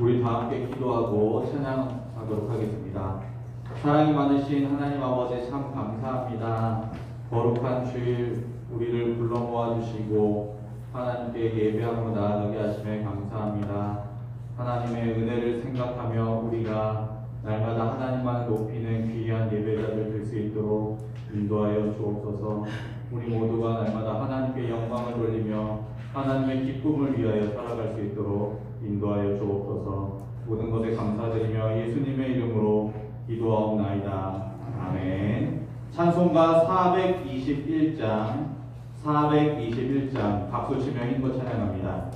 우리 다 함께 기도하고 찬양하도록 하겠습니다. 사랑이 많으신 하나님 아버지 참 감사합니다. 거룩한 주일 우리를 불러 모아주시고 하나님께 예배함으로 나아가게 하심에 감사합니다. 하나님의 은혜를 생각하며 우리가 날마다 하나님만을 높이는 귀한 예배자들 될 수 있도록 인도하여 주옵소서. 우리 모두가 날마다 하나님께 영광을 돌리며 하나님의 기쁨을 위하여 살아갈 수 있도록 인도하여 주옵소서. 모든 것에 감사드리며 예수님의 이름으로 기도하옵나이다. 아멘. 찬송가 421장 박수치며 힘껏 찬양합니다.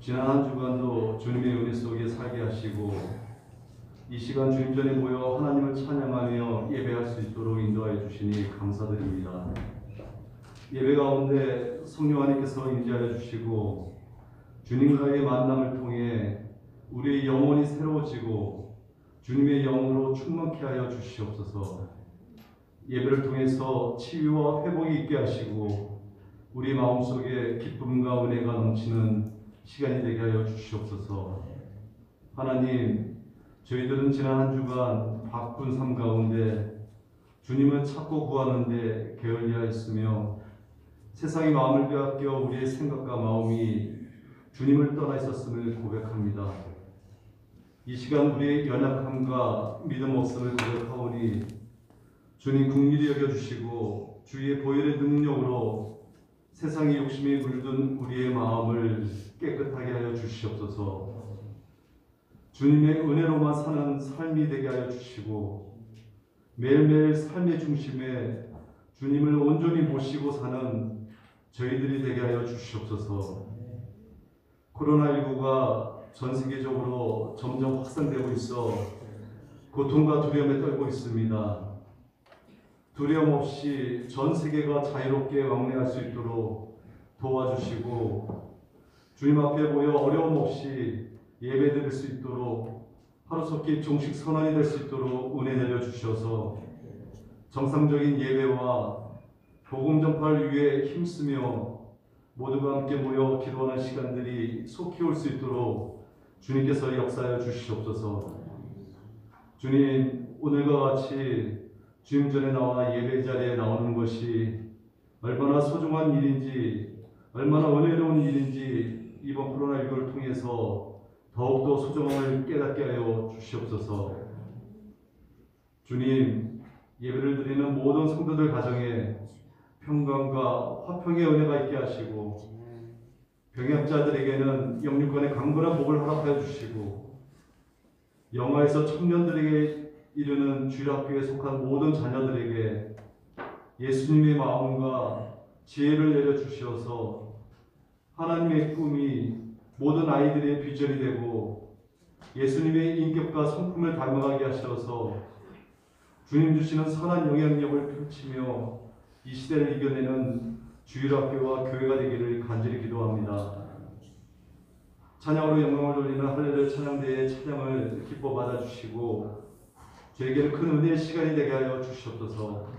지난 한 주간도 주님의 은혜 속에 살게 하시고 이 시간 주님 전에 모여 하나님을 찬양하며 예배할 수 있도록 인도하여 주시니 감사드립니다. 예배 가운데 성령 하나님께서 임재하여 주시고 주님과의 만남을 통해 우리의 영혼이 새로워지고 주님의 영으로 충만케 하여 주시옵소서. 예배를 통해서 치유와 회복이 있게 하시고 우리 마음속에 기쁨과 은혜가 넘치는 시간이 되게 하여 주시옵소서. 하나님, 저희들은 지난 한 주간 바쁜 삶 가운데 주님을 찾고 구하는데 게을리하였으며 세상의 마음을 빼앗겨 우리의 생각과 마음이 주님을 떠나 있었음을 고백합니다. 이 시간 우리의 연약함과 믿음 없음을 고백하오니 주님 긍휼히 여겨주시고 주의 보혈의 능력으로 세상의 욕심에 물든 우리의 마음을 깨끗하게 하여 주시옵소서. 주님의 은혜로만 사는 삶이 되게 하여 주시고 매일매일 삶의 중심에 주님을 온전히 모시고 사는 저희들이 되게 하여 주시옵소서. 코로나19가 전 세계적으로 점점 확산되고 있어 고통과 두려움에 떨고 있습니다. 두려움 없이 전 세계가 자유롭게 왕래할 수 있도록 도와주시고, 주님 앞에 모여 어려움 없이 예배드릴 수 있도록, 하루속히 종식 선언이 될 수 있도록 은혜 내려주셔서 정상적인 예배와 복음 전파를 위해 힘쓰며 모두가 함께 모여 기도하는 시간들이 속히 올 수 있도록 주님께서 역사하여 주시옵소서. 주님, 오늘과 같이 주님 전에 나와 예배 자리에 나오는 것이 얼마나 소중한 일인지, 얼마나 은혜로운 일인지 이번 코로나19를 통해서 더욱더 소중함을 깨닫게 하여 주시옵소서. 주님, 예배를 드리는 모든 성도들 가정에 평강과 화평의 은혜가 있게 하시고, 병약자들에게는 영육간의 강건한 복을 허락하여 주시고, 영화에서 청년들에게 이르는 주일학교에 속한 모든 자녀들에게 예수님의 마음과 지혜를 내려주시어서 하나님의 꿈이 모든 아이들의 비전이 되고 예수님의 인격과 성품을 닮아가게 하셔서 주님 주시는 선한 영향력을 펼치며 이 시대를 이겨내는 주일학교와 교회가 되기를 간절히 기도합니다. 찬양으로 영광을 돌리는 할렐루야 찬양대의 찬양을 기뻐 받아주시고 저에게는 큰 은혜의 시간이 되게 하여 주시옵소서.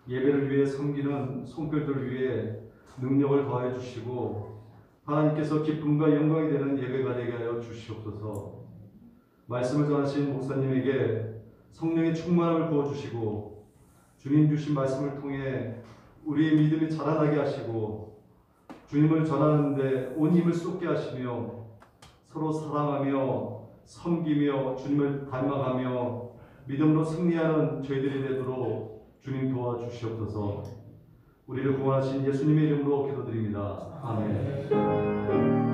예배를 위해 섬기는 손길들을 위해 능력을 더해 주시고 하나님께서 기쁨과 영광이 되는 예배가 되게 하여 주시옵소서. 말씀을 전하신 목사님에게 성령의 충만함을 부어주시고 주님 주신 말씀을 통해 우리의 믿음이 자라나게 하시고 주님을 전하는데 온 힘을 쏟게 하시며 서로 사랑하며 섬기며 주님을 닮아가며 믿음으로 승리하는 저희들이 되도록 주님 도와주시옵소서. 우리를 구원하신 예수님의 이름으로 기도드립니다. 아멘.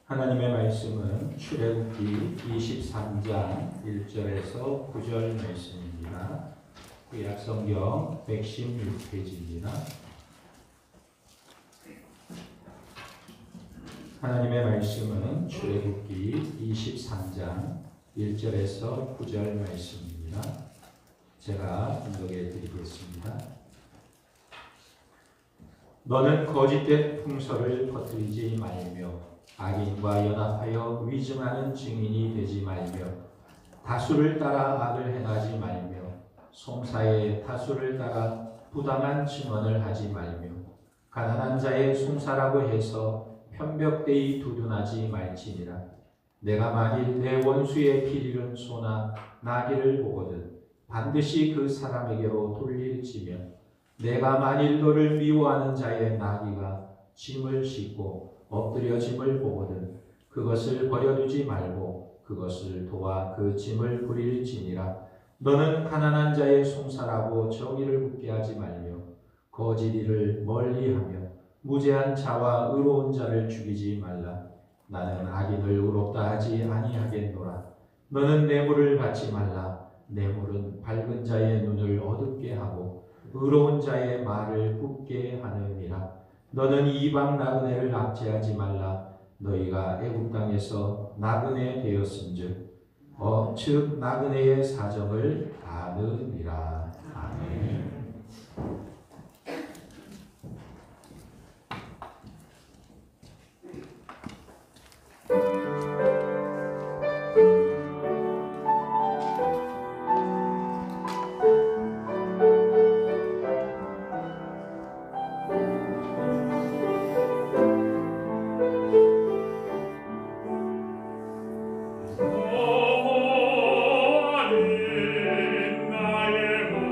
하나님의 말씀은 출애굽기 23장 1절에서 9절 말씀입니다. 구약성경 116페이지입니다. 하나님의 말씀은 출애굽기 23장 1절에서 9절 말씀입니다. 제가 인도해 드리겠습니다. 너는 거짓된 풍설을 퍼뜨리지 말며 악인과 연합하여 위증하는 증인이 되지 말며 다수를 따라 악을 행하지 말며 송사의 다수를 따라 부당한 증언을 하지 말며 가난한 자의 송사라고 해서 편벽되이 두둔하지 말지니라. 내가 만일 내 원수의 피 잃은 소나 나귀를 보거든 반드시 그 사람에게로 돌릴지며 내가 만일 너를 미워하는 자의 나귀가 짐을 싣고 엎드려 짐을 보거든 그것을 버려두지 말고 그것을 도와 그 짐을 부릴지니라. 너는 가난한 자의 송사라고 정의를 묻게 하지 말며 거짓 일을 멀리하며 무죄한 자와 의로운 자를 죽이지 말라. 나는 악인을 의롭다 하지 아니하겠노라. 너는 뇌물을 받지 말라. 뇌물은 밝은 자의 눈을 어둡게 하고 의로운 자의 말을 굳게 하느니라. 너는 이방 나그네를 압제하지 말라. 너희가 애굽 땅에서 나그네 되었은즉 즉 나그네의 사정을 아느니라. 아멘. 나의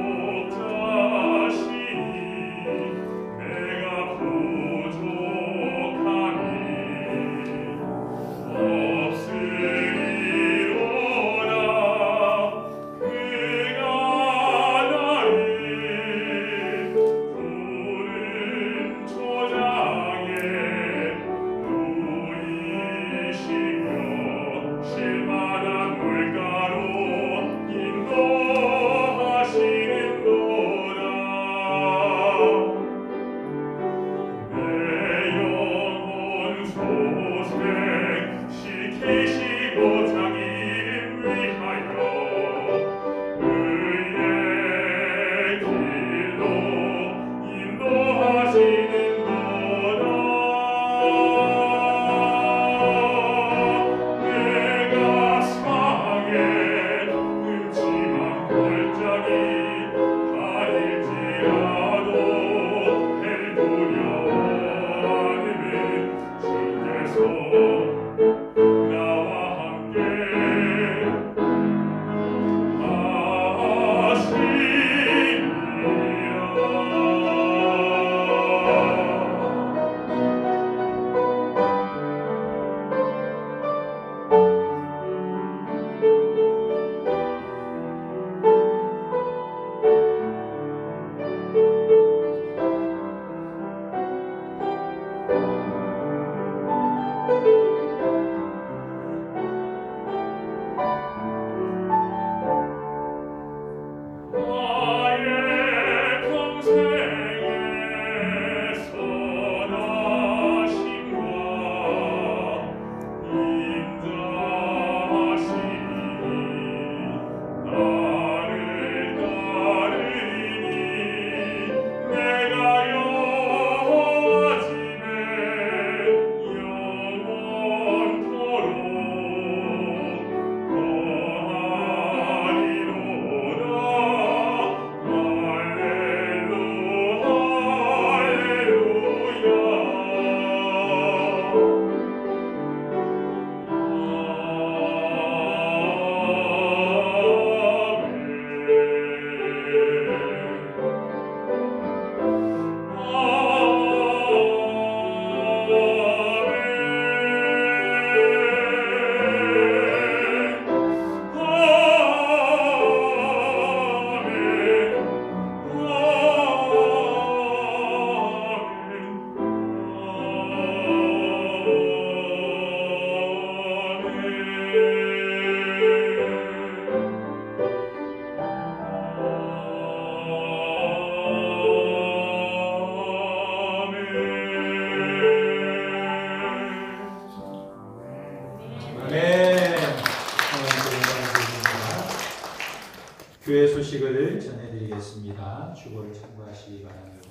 소식을 전해드리겠습니다. 주보를 참고하시기 바랍니다.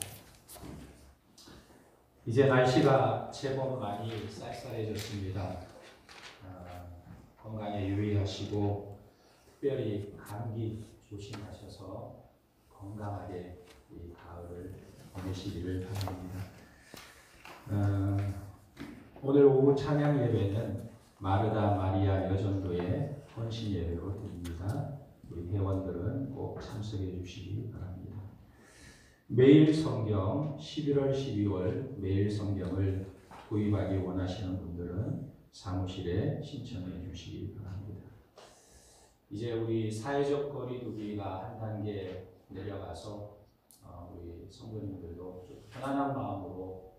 이제 날씨가 제법 많이 쌀쌀해졌습니다. 건강에 유의하시고 특별히 감기 조심하셔서 건강하게 이 가을을 보내시기를 바랍니다. 오늘 오후 찬양 예배는 마르다 마리아 여전도의 헌신 예배로 드립니다. 우리 회원들은 꼭 참석해 주시기 바랍니다. 매일 성경 11월, 12월 매일 성경을 구입하기 원하시는 분들은 사무실에 신청해 주시기 바랍니다. 이제 우리 사회적 거리두기가 한 단계 내려가서 우리 성도님들도 좀 편안한 마음으로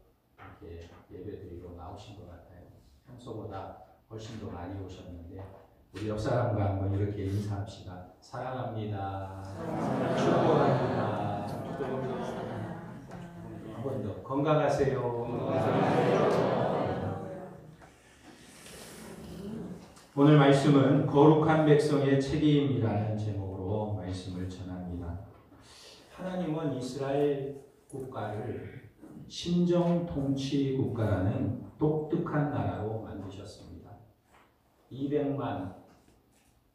이렇게 예배드리러 나오신 것 같아요. 평소보다 훨씬 더 많이 오셨는데 우리 옆 사람과 한번 이렇게 인사합시다. 사랑합니다. 축복합니다. 한 번 더 건강하세요. 오늘 말씀은 거룩한 백성의 책임이라는 제목으로 말씀을 전합니다. 하나님은 이스라엘 국가를 신정 통치 국가라는 독특한 나라로 만드셨습니다. 200만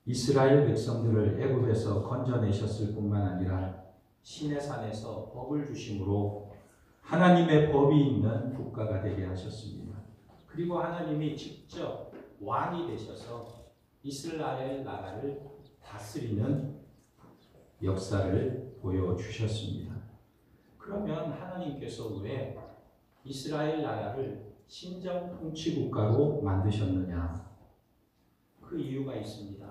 이스라엘 백성들을 애굽에서 건져내셨을 뿐만 아니라 시내산에서 법을 주심으로 하나님의 법이 있는 국가가 되게 하셨습니다. 그리고 하나님이 직접 왕이 되셔서 이스라엘 나라를 다스리는 역사를 보여주셨습니다. 그러면 하나님께서 왜 이스라엘 나라를 신정 통치 국가로 만드셨느냐? 그 이유가 있습니다.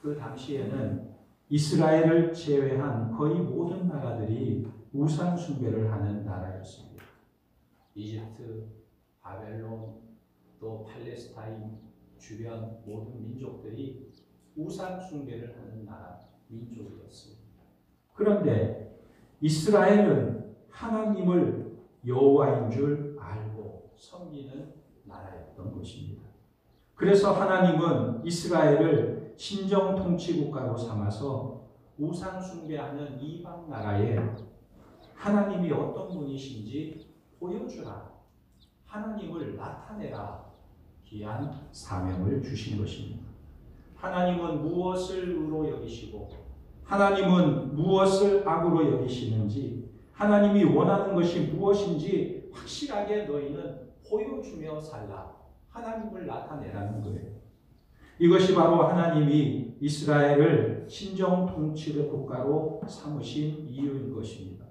그 당시에는 이스라엘을 제외한 거의 모든 나라들이 우상 숭배를 하는 나라였습니다. 이집트, 바벨론, 또 팔레스타인 주변 모든 민족들이 우상 숭배를 하는 나라, 민족이었습니다. 그런데 이스라엘은 하나님을 여호와인 줄 알고 섬기는 나라였던 것입니다. 그래서 하나님은 이스라엘을 신정 통치 국가로 삼아서 우상 숭배하는 이방 나라에 하나님이 어떤 분이신지 보여주라, 하나님을 나타내라 귀한 사명을 주신 것입니다. 하나님은 무엇을 의로 여기시고 하나님은 무엇을 악으로 여기시는지, 하나님이 원하는 것이 무엇인지 확실하게 너희는 보여주며 살라, 하나님을 나타내라는 거예요. 이것이 바로 하나님이 이스라엘을 신정 통치의 국가로 삼으신 이유인 것입니다.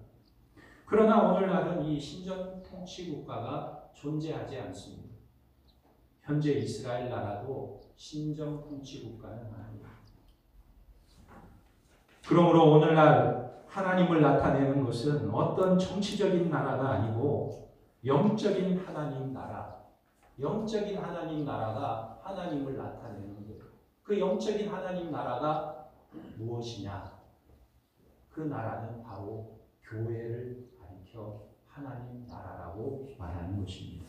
그러나 오늘날은 이 신정 통치 국가가 존재하지 않습니다. 현재 이스라엘 나라도 신정 통치 국가는 아닙니다. 그러므로 오늘날 하나님을 나타내는 것은 어떤 정치적인 나라가 아니고 영적인 하나님 나라, 영적인 하나님 나라가 하나님을 나타내는 거예요. 그 영적인 하나님 나라가 무엇이냐? 그 나라는 바로 교회를 가리켜 하나님 나라라고 말하는 것입니다.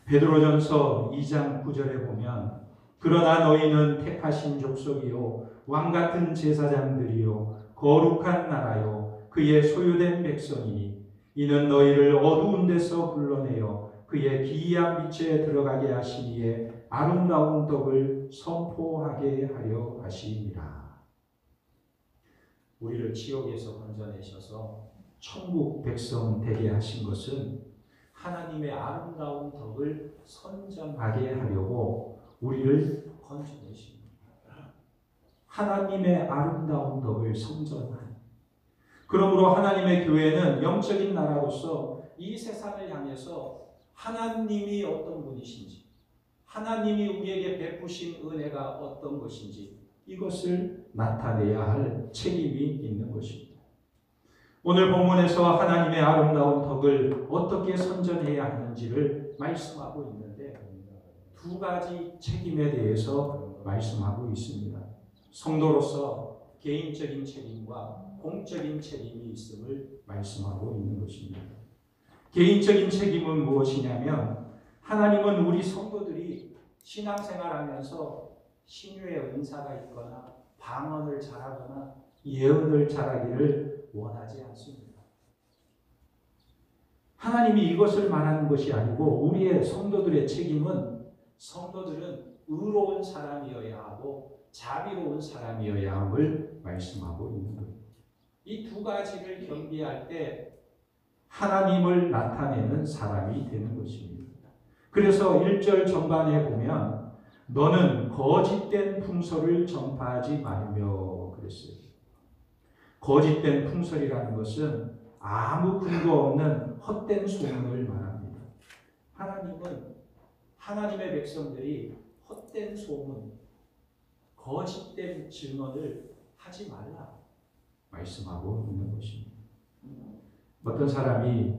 베드로전서 2장 9절에 보면 그러나 너희는 택하신 족속이요 왕같은 제사장들이요 거룩한 나라요 그의 소유된 백성이니 이는 너희를 어두운 데서 불러내어 그의 기이한 빛에 들어가게 하시기에 아름다운 덕을 선포하게 하려 하시니라. 우리를 지옥에서 건져내셔서 천국 백성 되게 하신 것은 하나님의 아름다운 덕을 선전하게 하려고 우리를 건져내십니다. 하나님의 아름다운 덕을 선전하는. 그러므로 하나님의 교회는 영적인 나라로서 이 세상을 향해서 하나님이 어떤 분이신지, 하나님이 우리에게 베푸신 은혜가 어떤 것인지 이것을 나타내야 할 책임이 있는 것입니다. 오늘 본문에서 하나님의 아름다운 덕을 어떻게 선전해야 하는지를 말씀하고 있는데 두 가지 책임에 대해서 말씀하고 있습니다. 성도로서 개인적인 책임과 공적인 책임이 있음을 말씀하고 있는 것입니다. 개인적인 책임은 무엇이냐면 하나님은 우리 성도들이 신앙생활하면서 신유의 은사가 있거나 방언을 잘하거나 예언을 잘하기를 원하지 않습니다. 하나님이 이것을 말하는 것이 아니고 우리의 성도들의 책임은 성도들은 의로운 사람이어야 하고 자비로운 사람이어야 함을 말씀하고 있는 거예요. 이 두 가지를 겸비할 때 하나님을 나타내는 사람이 되는 것입니다. 그래서 1절 전반에 보면 너는 거짓된 풍설을 전파하지 말며 그랬어요. 거짓된 풍설이라는 것은 아무 근거 없는 헛된 소문을 말합니다. 하나님은 하나님의 백성들이 헛된 소문, 거짓된 증언을 하지 말라 말씀하고 있는 것입니다. 어떤 사람이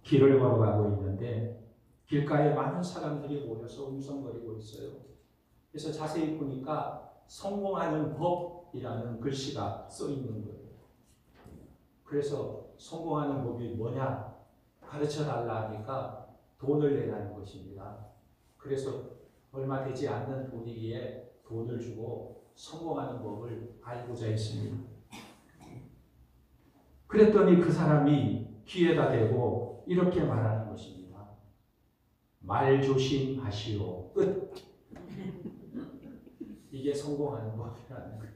길을 걸어가고 있는데 길가에 많은 사람들이 모여서 웅성거리고 있어요. 그래서 자세히 보니까 성공하는 법이라는 글씨가 써 있는 거예요. 그래서 성공하는 법이 뭐냐 가르쳐 달라 하니까 돈을 내라는 것입니다. 그래서 얼마 되지 않는 돈이기에 돈을 주고 성공하는 법을 알고자 했습니다. 그랬더니 그 사람이 귀에다 대고 이렇게 말하는 것입니다. 말 조심하시오. 끝. 이게 성공하는 법이라는 거예요.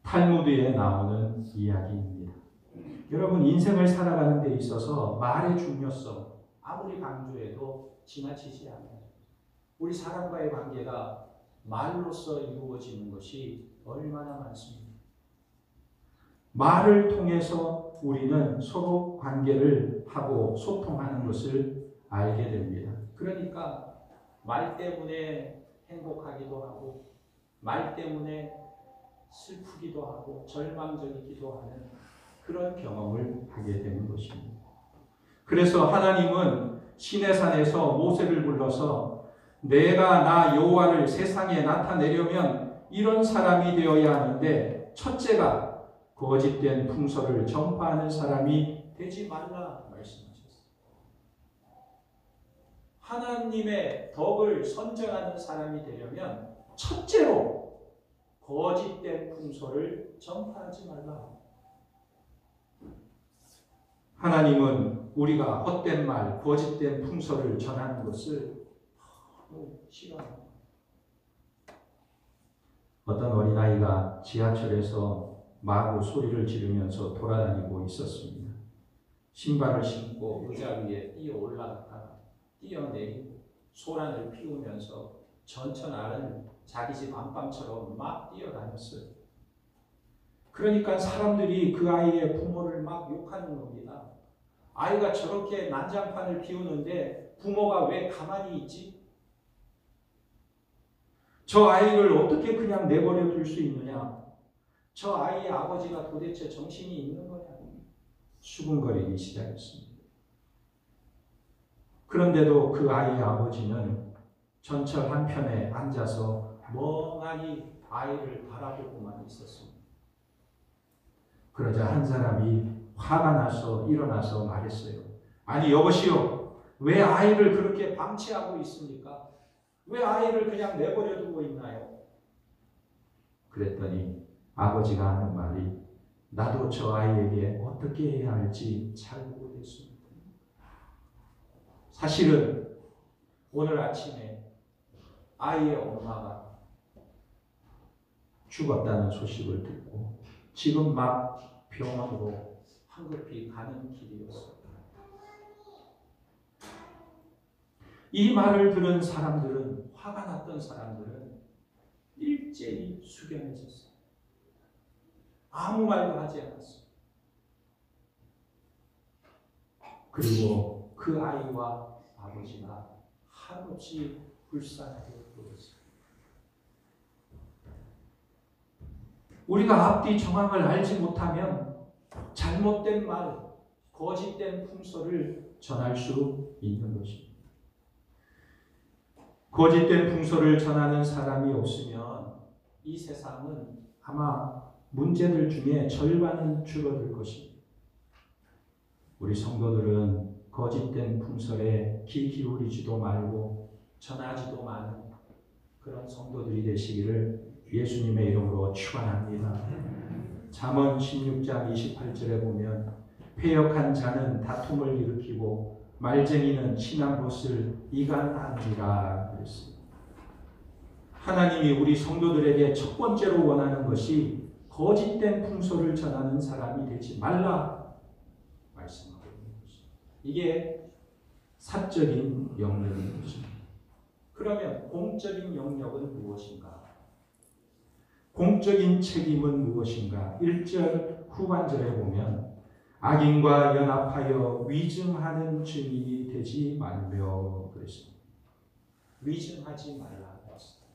탈무드에 나오는 이야기입니다. 여러분 인생을 살아가는 데 있어서 말의 중요성 아무리 강조해도 지나치지 않아요. 우리 사람과의 관계가 말로써 이루어지는 것이 얼마나 많습니다. 말을 통해서 우리는 서로 관계를 하고 소통하는 것을 알게 됩니다. 그러니까 말 때문에 행복하기도 하고 말 때문에 슬프기도 하고 절망적이기도 하는 그런 경험을 하게 되는 것입니다. 그래서 하나님은 시내산에서 모세를 불러서 내가 나 여호와를 세상에 나타내려면 이런 사람이 되어야 하는데 첫째가 거짓된 풍설을 전파하는 사람이 되지 말라 말씀하셨어요. 하나님의 덕을 선전하는 사람이 되려면 첫째로 거짓된 풍설을 전파하지 말라. 하나님은 우리가 헛된 말, 거짓된 풍설을 전하는 것을 너무 싫어합니다. 어떤 어린아이가 지하철에서 마구 소리를 지르면서 돌아다니고 있었습니다. 신발을 신고 의자 위에 뛰어 올라갔다가 뛰어내리고 소란을 피우면서 전천알은 자기 집 안방처럼 막 뛰어다녔어요. 그러니까 사람들이 그 아이의 부모를 막 욕하는 겁니다. 아이가 저렇게 난장판을 피우는데 부모가 왜 가만히 있지? 저 아이를 어떻게 그냥 내버려 둘 수 있느냐? 저 아이의 아버지가 도대체 정신이 있는 거냐? 수군거리기 시작했습니다. 그런데도 그 아이의 아버지는 전철 한편에 앉아서 멍하니 아이를 바라보고만 있었습니다. 그러자 한 사람이 화가 나서 일어나서 말했어요. 아니 여보시오, 왜 아이를 그렇게 방치하고 있습니까? 왜 아이를 그냥 내버려 두고 있나요? 그랬더니 아버지가 하는 말이 나도 저 아이에게 어떻게 해야 할지 잘 모르겠습니다. 사실은 오늘 아침에 아이의 엄마가 죽었다는 소식을 듣고 지금 막 병원으로 황급히 가는 길이었습니다. 이 말을 들은 사람들은, 화가 났던 사람들은 일제히 숙연해졌어요. 아무 말도 하지 않았어요. 그리고 그 아이와 아버지가 한없이 불쌍하게 보였어요. 우리가 앞뒤 정황을 알지 못하면 잘못된 말, 거짓된 풍설을 전할 수 있는 것입니다. 거짓된 풍설을 전하는 사람이 없으면 이 세상은 아마 문제들 중에 절반은 줄어들 것입니다. 우리 성도들은 거짓된 풍설에 귀 기울이지도 말고 전하지도 마는 그런 성도들이 되시기를 예수님의 이름으로 축원합니다. 잠언 16장 28절에 보면 패역한 자는 다툼을 일으키고 말쟁이는 친한 것을 이간하니라 그랬습니다. 하나님이 우리 성도들에게 첫 번째로 원하는 것이 거짓된 풍소를 전하는 사람이 되지 말라 말씀하고 있는 것입니다. 이게 사적인 영역인 것입니다. 그러면 공적인 영역은 무엇인가? 공적인 책임은 무엇인가? 1절 후반절에 보면 악인과 연합하여 위증하는 증인이 되지 말며 그랬습니다. 위증하지 말라 그랬습니다.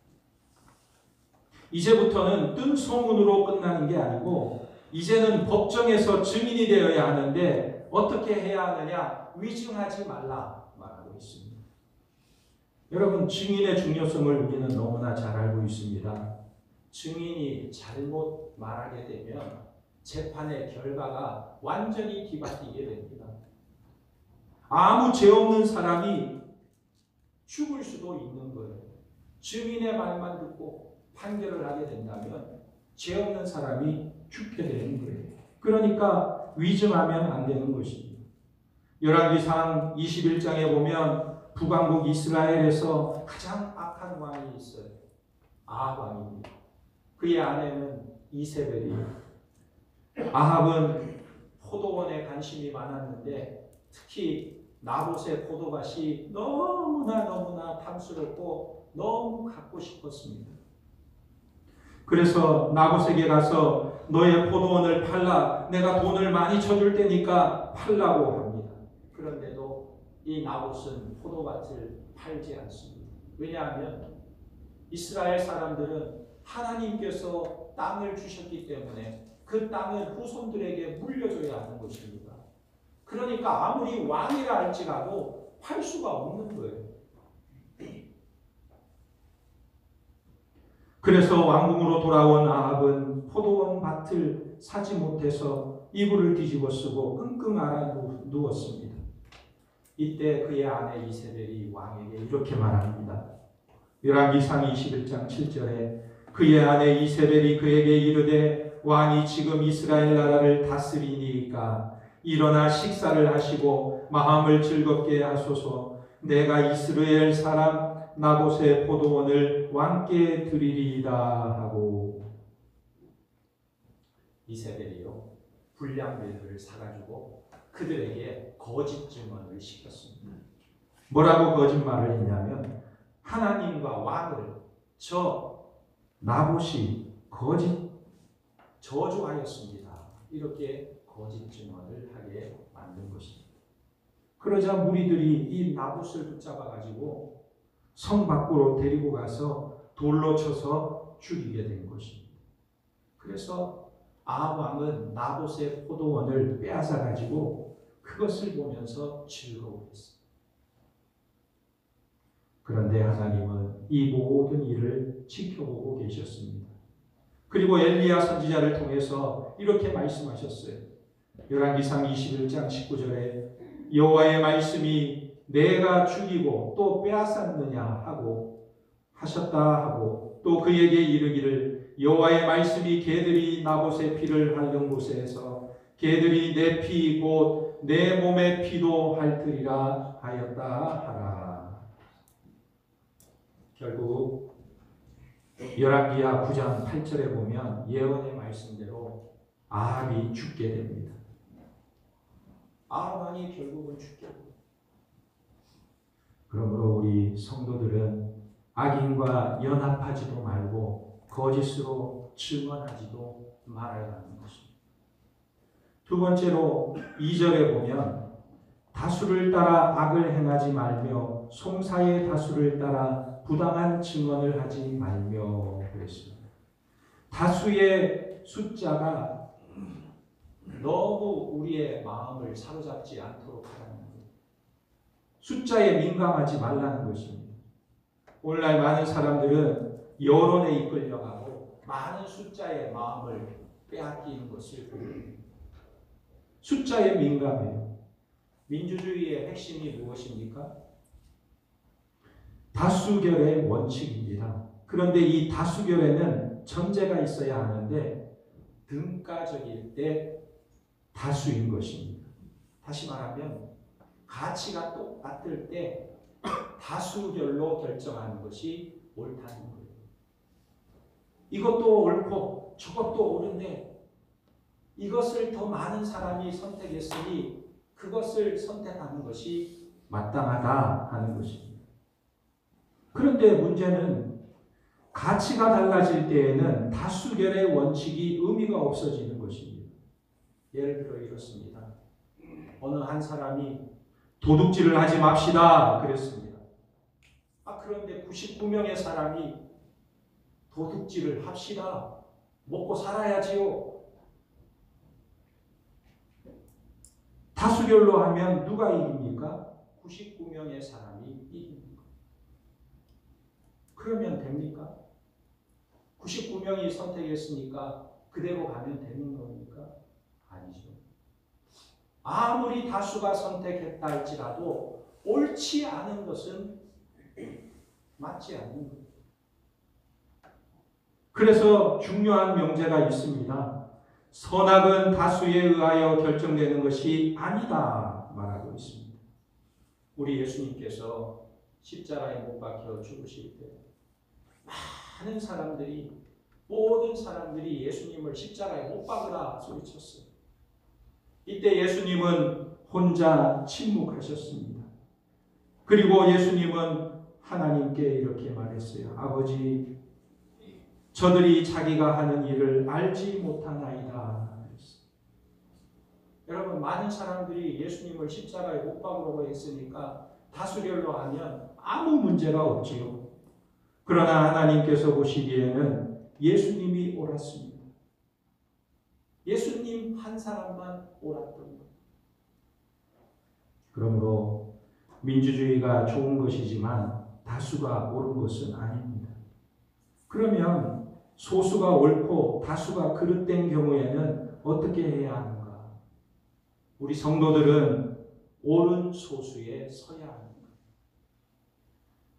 이제부터는 뜬 소문으로 끝나는 게 아니고 이제는 법정에서 증인이 되어야 하는데 어떻게 해야 하느냐? 위증하지 말라 말하고 있습니다. 여러분, 증인의 중요성을 우리는 너무나 잘 알고 있습니다. 증인이 잘못 말하게 되면 재판의 결과가 완전히 뒤바뀌게 됩니다. 아무 죄 없는 사람이 죽을 수도 있는 거예요. 증인의 말만 듣고 판결을 하게 된다면 죄 없는 사람이 죽게 되는 거예요. 그러니까 위증하면 안 되는 것입니다. 열왕기상 21장에 보면 북왕국 이스라엘에서 가장 악한 왕이 있어요. 아합 왕입니다. 그의 아내는 이세벨이에요. 아합은 포도원에 관심이 많았는데 특히 나봇의 포도밭이 너무나 탐스럽고 너무 갖고 싶었습니다. 그래서 나봇에게 가서 너의 포도원을 팔라, 내가 돈을 많이 쳐줄 테니까 팔라고 합니다. 그런데도 이 나봇은 포도밭을 팔지 않습니다. 왜냐하면 이스라엘 사람들은 하나님께서 땅을 주셨기 때문에 그 땅을 후손들에게 물려줘야 하는 것입니다. 그러니까 아무리 왕이라 할지라도 팔 수가 없는 거예요. 그래서 왕궁으로 돌아온 아합은 포도원 밭을 사지 못해서 이불을 뒤집어 쓰고 끙끙 앓아 누웠습니다. 이때 그의 아내 이세벨이 왕에게 이렇게 말합니다. 열왕기상 21장 7절에 그의 아내 이세벨이 그에게 이르되 왕이 지금 이스라엘 나라를 다스리니까 일어나 식사를 하시고 마음을 즐겁게 하소서. 내가 이스라엘 사람 나봇의 포도원을 왕께 드리리이다 하고 이세벨이요 불량배들을 사가지고 그들에게 거짓 증언을 시켰습니다. 뭐라고 거짓말을 했냐면 하나님과 왕을 저 나봇이 거짓 저주하였습니다. 이렇게 거짓 증언을 하게 만든 것입니다. 그러자 무리들이 이 나봇을 붙잡아 가지고 성 밖으로 데리고 가서 돌로 쳐서 죽이게 된 것입니다. 그래서 아합 왕은 나봇의 포도원을 빼앗아 가지고 그것을 보면서 즐거워했습니다. 그런데 하나님은 이 모든 일을 지켜보고 계셨습니다. 그리고 엘리야 선지자를 통해서 이렇게 말씀하셨어요. 열왕기상 21장 19절에 여호와의 말씀이 내가 죽이고 또 빼앗았느냐 하고 하셨다 하고 또 그에게 이르기를 여호와의 말씀이 개들이 나봇의 피를 핥는 곳에서 개들이 내 피 곧 내 몸의 피도 핥으리라 하였다 하라. 결국 열왕기하 9장 8절에 보면 예언의 말씀대로 아합이 죽게 됩니다. 아합 왕이 결국은 죽게 됩니다. 그러므로 우리 성도들은 악인과 연합하지도 말고 거짓으로 증언하지도 말아야 하는 것입니다. 두 번째로 2절에 보면 다수를 따라 악을 행하지 말며 송사의 다수를 따라 부당한 증언을 하지 말며 그랬습니다. 다수의 숫자가 너무 우리의 마음을 사로잡지 않도록 하라는 거예요. 숫자에 민감하지 말라는 것입니다. 오늘날 많은 사람들은 여론에 이끌려가고 많은 숫자의 마음을 빼앗기는 것을 보입니다. 숫자에 민감해요. 민주주의의 핵심이 무엇입니까? 다수결의 원칙입니다. 그런데 이 다수결에는 전제가 있어야 하는데 등가적일 때 다수인 것입니다. 다시 말하면 가치가 똑같을 때 다수결로 결정하는 것이 옳다는 거예요. 이것도 옳고 저것도 옳은데 이것을 더 많은 사람이 선택했으니 그것을 선택하는 것이 마땅하다 하는 것입니다. 그런데 문제는 가치가 달라질 때에는 다수결의 원칙이 의미가 없어지는 것입니다. 예를 들어 이렇습니다. 어느 한 사람이 도둑질을 하지 맙시다 그랬습니다. 그런데 99명의 사람이 도둑질을 합시다. 먹고 살아야지요. 다수결로 하면 누가 이깁니까? 99명의 사람이 이깁니다. 그러면 됩니까? 99명이 선택했으니까 그대로 가면 되는 겁니까? 아니죠. 아무리 다수가 선택했다 할지라도 옳지 않은 것은 맞지 않는 거예요. 그래서 중요한 명제가 있습니다. 선악은 다수에 의하여 결정되는 것이 아니다 말하고 있습니다. 우리 예수님께서 십자가에 못 박혀 죽으실 때 많은 사람들이 모든 사람들이 예수님을 십자가에 못 박으라 소리쳤어요. 이때 예수님은 혼자 침묵하셨습니다. 그리고 예수님은 하나님께 이렇게 말했어요. 아버지, 저들이 자기가 하는 일을 알지 못하나이다. 여러분, 많은 사람들이 예수님을 십자가에 못 박으라고 했으니까 다수결로 하면 아무 문제가 없지요. 그러나 하나님께서 보시기에는 예수님이 옳았습니다. 예수님 한 사람만 옳았던 것. 그러므로 민주주의가 좋은 것이지만 다수가 옳은 것은 아닙니다. 그러면 소수가 옳고 다수가 그릇된 경우에는 어떻게 해야 하는가? 우리 성도들은 옳은 소수에 서야 합니다.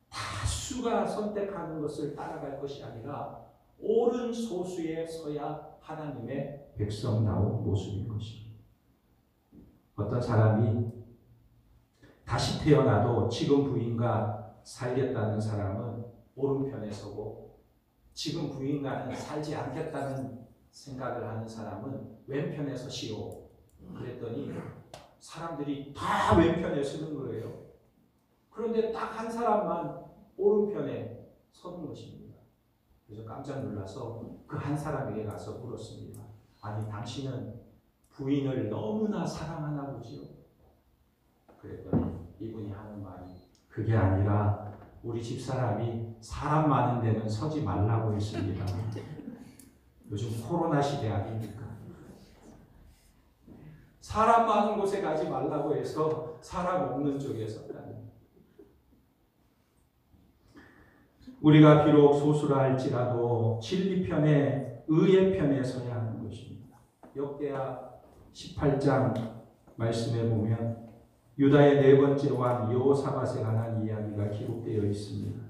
다수가 선택하는 것을 따라갈 것이 아니라 옳은 소수에 서야 하나님의 백성다운 모습인 것입니다. 어떤 사람이 다시 태어나도 지금 부인과 살겠다는 사람은 오른편에 서고 지금 부인과는 살지 않겠다는 생각을 하는 사람은 왼편에 서시오. 그랬더니 사람들이 다 왼편에 서는 거예요. 그런데 딱 한 사람만 오른편에 서는 것입니다. 그래서 깜짝 놀라서 그 한 사람에게 가서 물었습니다. 아니, 당신은 부인을 너무나 사랑하나 보지요? 그랬더니 이분이 하는 말이 그게 아니라 우리 집사람이 사람 많은 데는 서지 말라고 했습니다. 요즘 코로나 시대 아닙니까? 사람 많은 곳에 가지 말라고 해서 사람 없는 쪽에 섰다니. 우리가 비록 소수라 할지라도 진리 편에 의의 편에 서야 하는 것입니다. 역대하 18장 말씀에 보면 유다의 네 번째 왕 여호사밧에 관한 이야기가 기록되어 있습니다.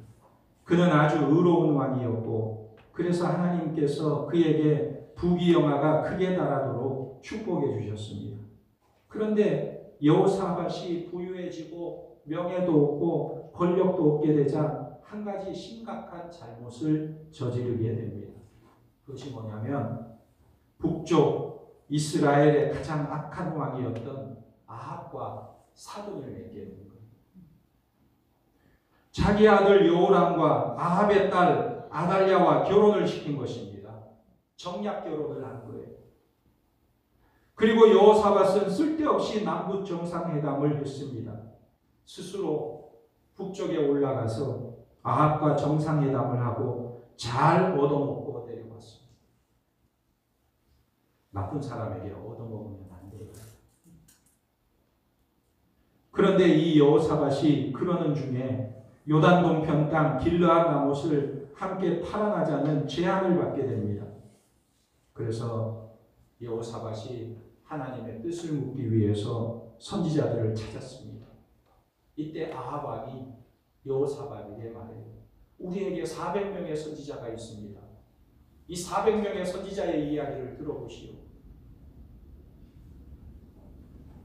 그는 아주 의로운 왕이었고 그래서 하나님께서 그에게 부귀영화가 크게 달하도록 축복해 주셨습니다. 그런데 여호사밧이 부유해지고 명예도 얻고 권력도 얻게 되자 한 가지 심각한 잘못을 저지르게 됩니다. 그것이 뭐냐면 북쪽 이스라엘의 가장 악한 왕이었던 아합과 사돈을 맺게 된 거예요. 자기 아들 여호람과 아합의 딸 아달랴와 결혼을 시킨 것입니다. 정략 결혼을 한 거예요. 그리고 여호사밧은 쓸데없이 남북 정상회담을 했습니다. 스스로 북쪽에 올라가서 아합과 정상회담을 하고 잘 얻어먹고 내려왔습니다. 나쁜 사람에게 얻어먹으면 안 돼요. 그런데 이 여호사밧이 그러는 중에 요단 동편 땅 길르앗 나못을 함께 팔아나자는 제안을 받게 됩니다. 그래서 여호사밧이 하나님의 뜻을 묻기 위해서 선지자들을 찾았습니다. 이때 아합 왕이 여호사밧에게 말해요. 우리에게 400명의 선지자가 있습니다. 이 400명의 선지자의 이야기를 들어보시오.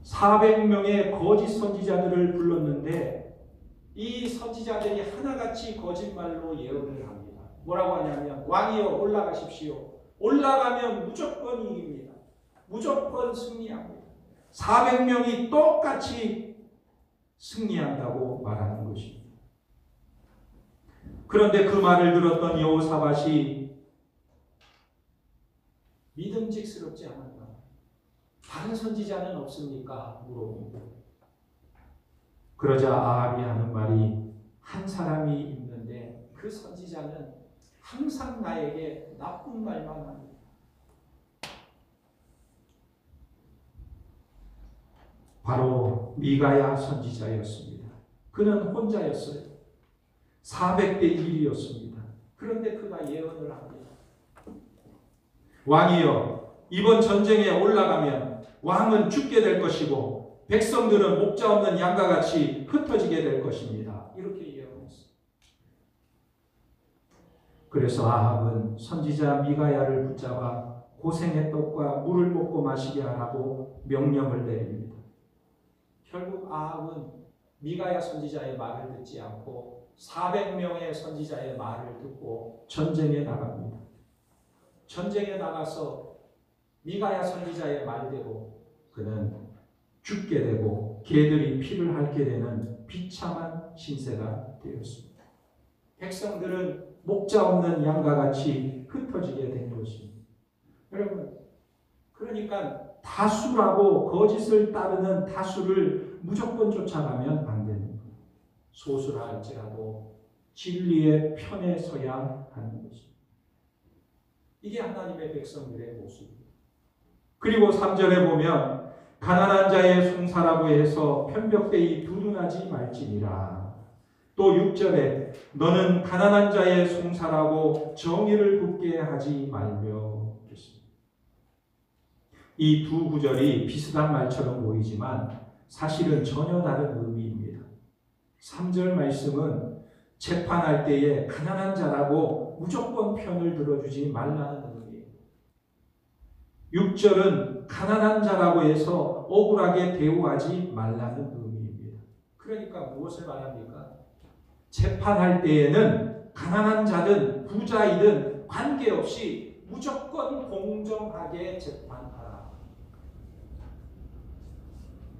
400명의 거짓 선지자들을 불렀는데 이 선지자들이 하나같이 거짓말로 예언을 합니다. 뭐라고 하냐면 왕이여 올라가십시오. 올라가면 무조건 이깁니다. 무조건 승리합니다. 400명이 똑같이 승리한다고 말하는 것입니다. 그런데 그 말을 들었던 여호사밧이 믿음직스럽지 않았다. 다른 선지자는 없습니까? 물어봅니다. 그러자 아합이 하는 말이 한 사람이 있는데 그 선지자는 항상 나에게 나쁜 말만 합니다. 바로 미가야 선지자였습니다. 그는 혼자였어요. 400대 1이었습니다. 그런데 그가 예언을 합니다. 왕이여, 이번 전쟁에 올라가면 왕은 죽게 될 것이고 백성들은 목자 없는 양과 같이 흩어지게 될 것입니다. 이렇게 예언했어요. 그래서 아합은 선지자 미가야를 붙잡아 고생의 떡과 물을 먹고 마시게 하라고 명령을 내립니다. 결국 아합은 미가야 선지자의 말을 듣지 않고 400명의 선지자의 말을 듣고 전쟁에 나갑니다. 전쟁에 나가서 미가야 선지자의 말대로 그는 죽게 되고 개들이 피를 핥게 되는 비참한 신세가 되었습니다. 백성들은 목자 없는 양과 같이 흩어지게 된 것입니다. 여러분, 그러니까 다수라고 거짓을 따르는 다수를 무조건 쫓아가면 안 되는 거예요. 소수라 할지라도 진리의 편에 서야 하는 것입니다. 이게 하나님의 백성들의 모습입니다. 그리고 3절에 보면 가난한 자의 송사라고 해서 편벽되이 두둔하지 말지니라. 또 6절에 너는 가난한 자의 송사라고 정의를 굽게 하지 말며. 이 두 구절이 비슷한 말처럼 보이지만 사실은 전혀 다른 의미입니다. 3절 말씀은 재판할 때에 가난한 자라고 무조건 편을 들어주지 말라는 의미예요. 6절은 가난한 자라고 해서 억울하게 대우하지 말라는 의미입니다. 그러니까 무엇을 말합니까? 재판할 때에는 가난한 자든 부자이든 관계없이 무조건 공정하게 재판하라.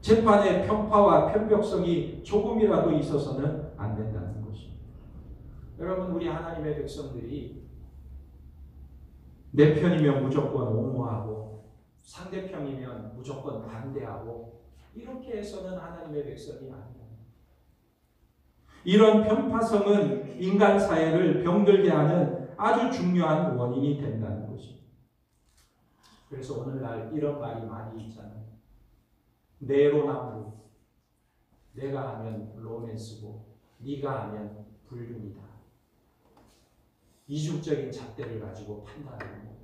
재판의 편파와 편벽성이 조금이라도 있어서는 안 된다는 것입니다. 여러분, 우리 하나님의 백성들이 내 편이면 무조건 옹호하고 상대편이면 무조건 반대하고 이렇게 해서는 하나님의 백성이 아닙니다. 이런 편파성은 인간 사회를 병들게 하는 아주 중요한 원인이 된다는 것입니다. 그래서 오늘날 이런 말이 많이 있잖아요. 내로남불. 내가 하면 로맨스고 네가 하면 불륜이다. 이중적인 잣대를 가지고 판단하는 거예요.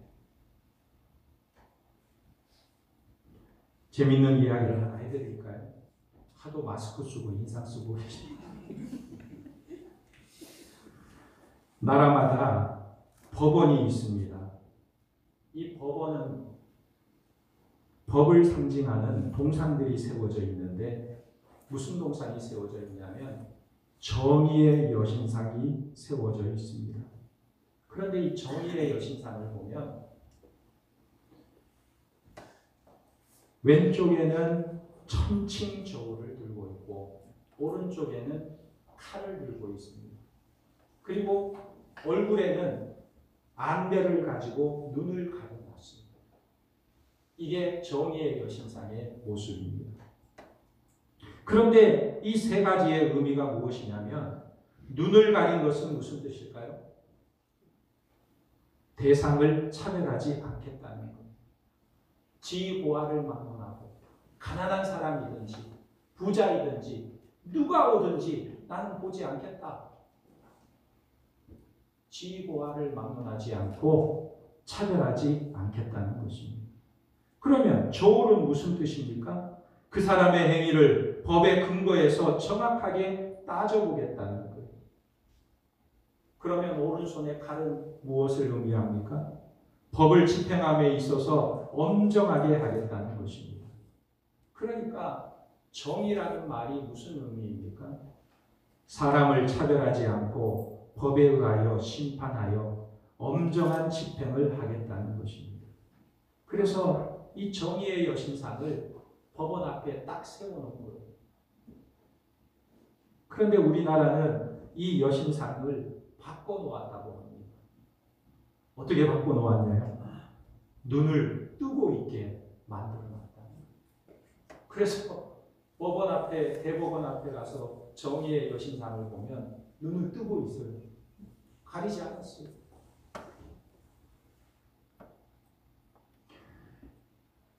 재밌는 이야기를 하나 해드릴까요? 하도 마스크 쓰고 인상 쓰고 나라마다 법원이 있습니다. 이 법원은 법을 상징하는 동상들이 세워져 있는데 무슨 동상이 세워져 있냐면 정의의 여신상이 세워져 있습니다. 그런데 이 정의의 여신상을 보면 왼쪽에는 천칭 저울을 들고 있고 오른쪽에는 칼을 들고 있습니다. 그리고 얼굴에는 안대를 가지고 눈을 가려놨습니다. 이게 정의의 여신상의 모습입니다. 그런데 이 세 가지의 의미가 무엇이냐면 눈을 가린 것은 무슨 뜻일까요? 대상을 차별하지 않겠다는 것. 지고하를 막론하고 가난한 사람이든지 부자이든지 누가 오든지 나는 보지 않겠다. 지고하를 막론하지 않고 차별하지 않겠다는 것입니다. 그러면 저울은 무슨 뜻입니까? 그 사람의 행위를 법의 근거에서 정확하게 따져보겠다는 거예요. 그러면 오른손의 칼은 무엇을 의미합니까? 법을 집행함에 있어서 엄정하게 하겠다는 것입니다. 그러니까 정의라는 말이 무슨 의미입니까? 사람을 차별하지 않고 법에 의하여 심판하여 엄정한 집행을 하겠다는 것입니다. 그래서 이 정의의 여신상을 법원 앞에 딱 세워놓은 거예요. 그런데 우리나라는 이 여신상을 바꿔놓았다고 합니다. 어떻게 바꿔놓았냐요? 눈을 뜨고 있게 만들어놨다. 그래서 법원 앞에, 대법원 앞에 가서 정의의 여신상을 보면 눈을 뜨고 있어요. 가리지 않았어요.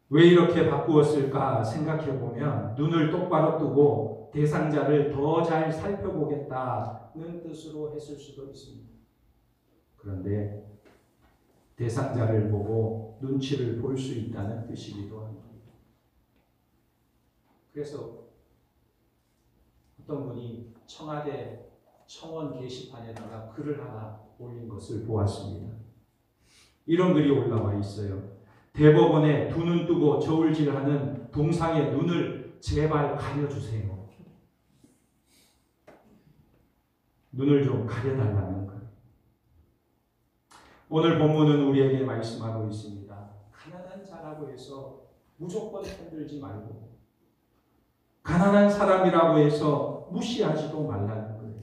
왜 이렇게 바꾸었을까 생각해 보면 눈을 똑바로 뜨고 대상자를 더 잘 살펴보겠다는 뜻으로 했을 수도 있습니다. 그런데 대상자를 보고 눈치를 볼 수 있다는 뜻이기도 합니다. 그래서 어떤 분이 청와대 청원 게시판에다가 글을 하나 올린 것을 보았습니다. 이런 글이 올라와 있어요. 대법원에 두 눈 뜨고 저울질하는 동상의 눈을 제발 가려주세요. 눈을 좀 가려달라는 것. 오늘 본문은 우리에게 말씀하고 있습니다. 가난한 자라고 해서 무조건 편들지 말고 가난한 사람이라고 해서 무시하지도 말라는 거예요.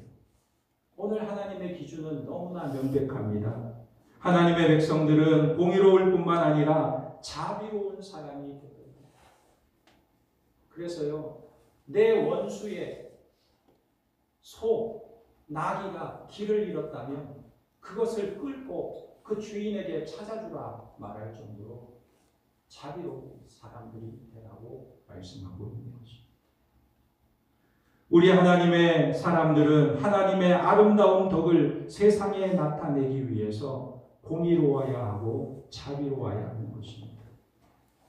오늘 하나님의 기준은 너무나 명백합니다. 하나님의 백성들은 공의로울 뿐만 아니라 자비로운 사람이 되어야 됩니다. 그래서요, 내 원수의 소, 나귀가 길을 잃었다면 그것을 끌고 그 주인에게 찾아주라 말할 정도로 자비로운 사람들이 되라고 말씀하고 있는 것입니다. 우리 하나님의 사람들은 하나님의 아름다운 덕을 세상에 나타내기 위해서 공의로워야 하고 자비로워야 하는 것입니다.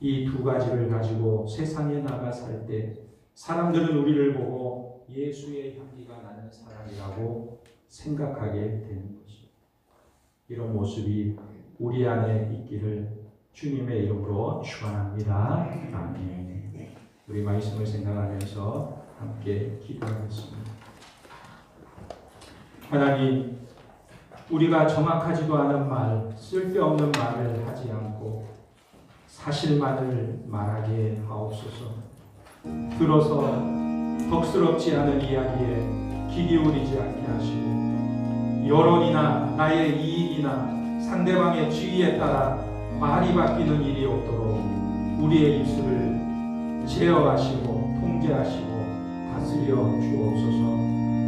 이 두 가지를 가지고 세상에 나가 살 때 사람들은 우리를 보고 예수의 향기가 나는 사람이라고 생각하게 되는 것입니다. 이런 모습이 우리 안에 있기를 주님의 이름으로 축원합니다. 아멘. 우리 말씀을 생각하면서 함께 기도하겠습니다. 하나님, 우리가 정확하지도 않은 말, 쓸데없는 말을 하지 않고 사실만을 말하게 하옵소서. 들어서 덕스럽지 않은 이야기에 귀 기울이지 않게 하시고 여론이나 나의 이익이나 상대방의 지위에 따라 말이 바뀌는 일이 없도록 우리의 입술을 제어하시고 통제하시고 다스려 주옵소서.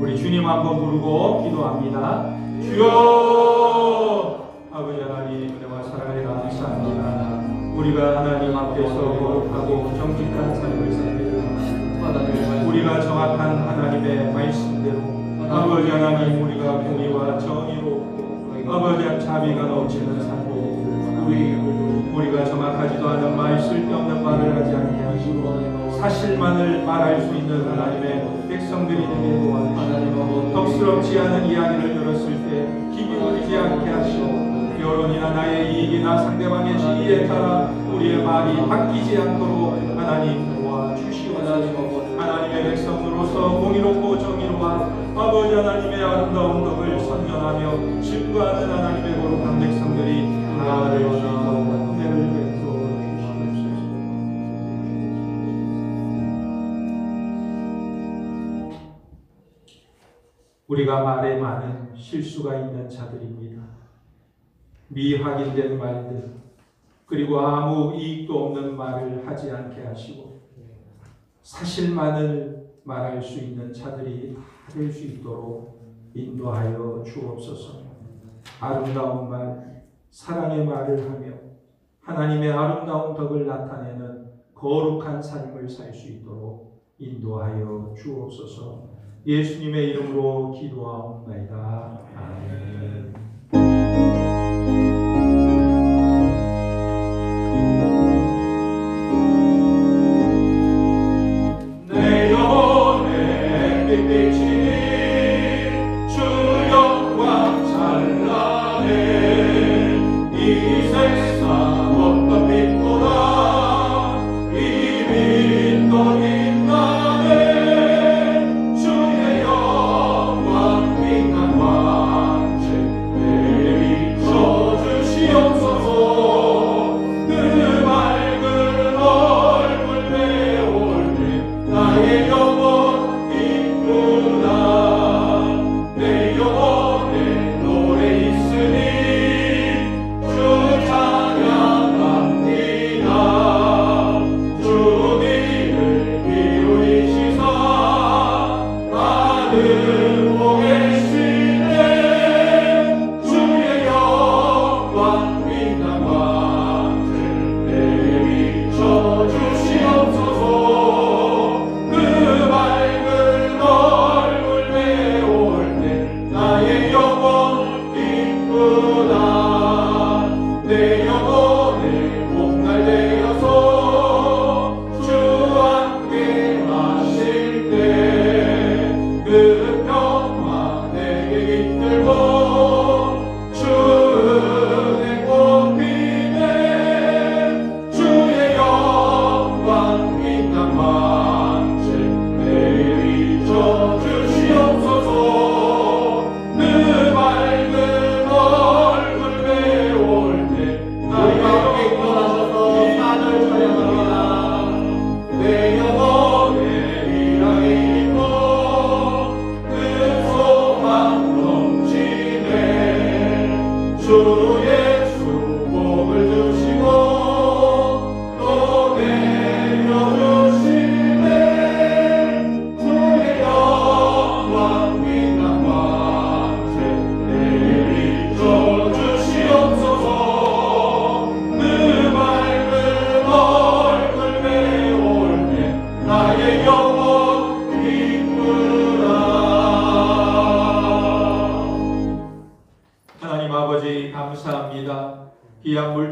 우리 주님 한번 부르고 기도합니다. 주여! 아버지 하나님, 은혜와 사랑에 감사합니다. 우리가 하나님 앞에서 거룩하고 정직한 삶을 살며 우리가 정확한 하나님의 말씀대로 아버지 하나님, 우리가 공의와 정의로 아버지 자비가 넘치는 삶을 우리가 정확하지도 않은 말, 쓸데없는 말을 하지 않게 하시고 사실만을 말할 수 있는 하나님의 백성들이 되게 도와주시고 덕스럽지 않은 이야기를 들었을 때 귀 기울이지 않게 하시고 여론이나 나의 이익이나 상대방의 지위에 따라 우리의 말이 바뀌지 않도록 하나님 도와주시옵소서. 하나님의 백성으로서 공의롭고 정의로운 아버지 하나님의 아름다운 덕을 선전하며 증거하는 하나님의 거룩한 백성들이 하나 될 수 있도록 은혜를 베풀어 주시옵소서. 우리가 말에 많은 실수가 있는 자들입니다. 미확인된 말들, 그리고 아무 이익도 없는 말을 하지 않게 하시고 사실만을 말할 수 있는 자들이 다 될 수 있도록 인도하여 주옵소서. 아름다운 말, 사랑의 말을 하며 하나님의 아름다운 덕을 나타내는 거룩한 삶을 살 수 있도록 인도하여 주옵소서. 예수님의 이름으로 기도하옵나이다. 아멘. 내 영혼에 빛비치니 주 영광 찬란해 이 세상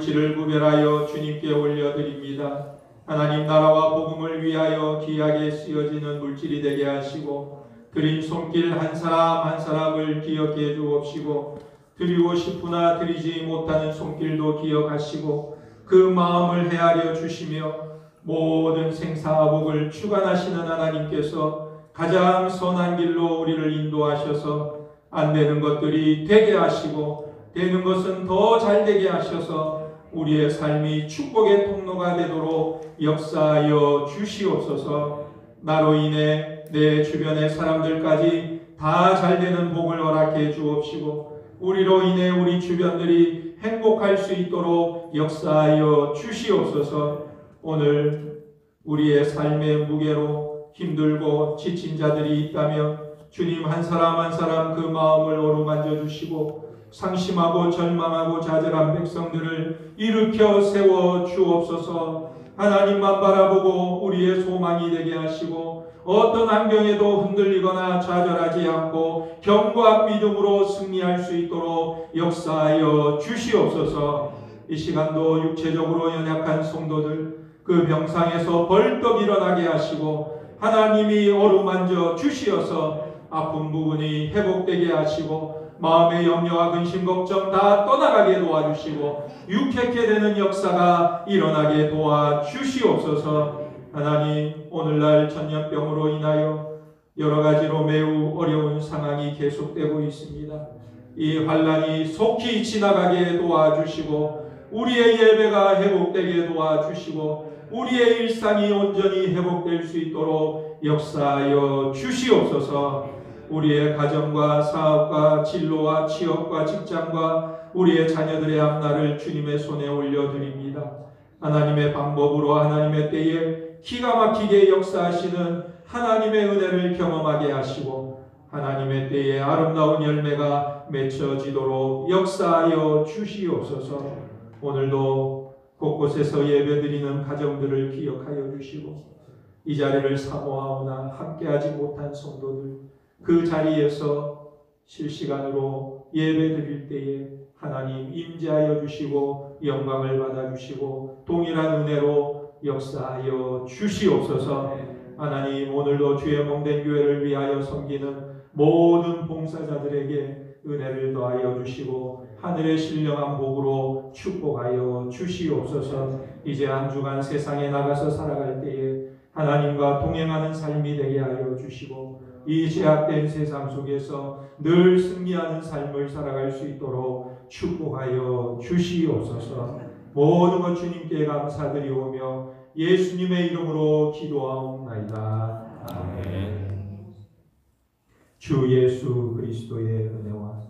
물질을 구별하여 주님께 올려드립니다. 하나님 나라와 복음을 위하여 귀하게 쓰여지는 물질이 되게 하시고 드린 손길 한 사람 한 사람을 기억해 주옵시고 드리고 싶으나 드리지 못하는 손길도 기억하시고 그 마음을 헤아려 주시며 모든 생사복을 주관하시는 하나님께서 가장 선한 길로 우리를 인도하셔서 안 되는 것들이 되게 하시고 되는 것은 더 잘 되게 하셔서 우리의 삶이 축복의 통로가 되도록 역사하여 주시옵소서. 나로 인해 내 주변의 사람들까지 다 잘 되는 복을 허락해 주옵시고 우리로 인해 우리 주변들이 행복할 수 있도록 역사하여 주시옵소서. 오늘 우리의 삶의 무게로 힘들고 지친 자들이 있다면 주님 한 사람 한 사람 그 마음을 어루만져 주시고 상심하고 절망하고 좌절한 백성들을 일으켜 세워 주옵소서. 하나님만 바라보고 우리의 소망이 되게 하시고 어떤 환경에도 흔들리거나 좌절하지 않고 견고한 믿음으로 승리할 수 있도록 역사하여 주시옵소서. 이 시간도 육체적으로 연약한 성도들 그 병상에서 벌떡 일어나게 하시고 하나님이 어루만져 주시어서 아픈 부분이 회복되게 하시고 마음의 염려와 근심 걱정 다 떠나가게 도와주시고 유쾌케 되는 역사가 일어나게 도와주시옵소서. 하나님 오늘날 전염병으로 인하여 여러 가지로 매우 어려운 상황이 계속되고 있습니다. 이 환란이 속히 지나가게 도와주시고 우리의 예배가 회복되게 도와주시고 우리의 일상이 온전히 회복될 수 있도록 역사하여 주시옵소서. 우리의 가정과 사업과 진로와 취업과 직장과 우리의 자녀들의 앞날을 주님의 손에 올려드립니다. 하나님의 방법으로 하나님의 때에 기가 막히게 역사하시는 하나님의 은혜를 경험하게 하시고 하나님의 때에 아름다운 열매가 맺혀지도록 역사하여 주시옵소서. 오늘도 곳곳에서 예배드리는 가정들을 기억하여 주시고 이 자리를 사모하오나 함께하지 못한 성도들 그 자리에서 실시간으로 예배드릴 때에 하나님 임재하여 주시고 영광을 받아주시고 동일한 은혜로 역사하여 주시옵소서. 하나님 오늘도 주의 몸된 교회를 위하여 섬기는 모든 봉사자들에게 은혜를 더하여 주시고 하늘의 신령한 복으로 축복하여 주시옵소서. 이제 한 주간 세상에 나가서 살아갈 때에 하나님과 동행하는 삶이 되게 하여 주시고 이 제약된 세상 속에서 늘 승리하는 삶을 살아갈 수 있도록 축복하여 주시옵소서. 모든 것 주님께 감사드리오며 예수님의 이름으로 기도하옵나이다. 아멘. 주 예수 그리스도의 은혜와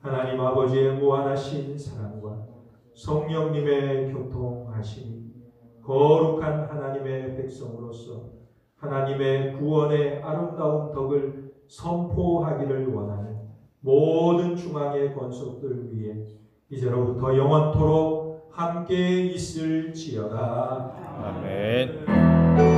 하나님 아버지의 무한하신 사랑과 성령님의 교통하심이 거룩한 하나님의 백성으로서 하나님의 구원의 아름다운 덕을 선포하기를 원하는 모든 중앙의 권속들 위에 이제로부터 영원토록 함께 있을지어다. 아멘.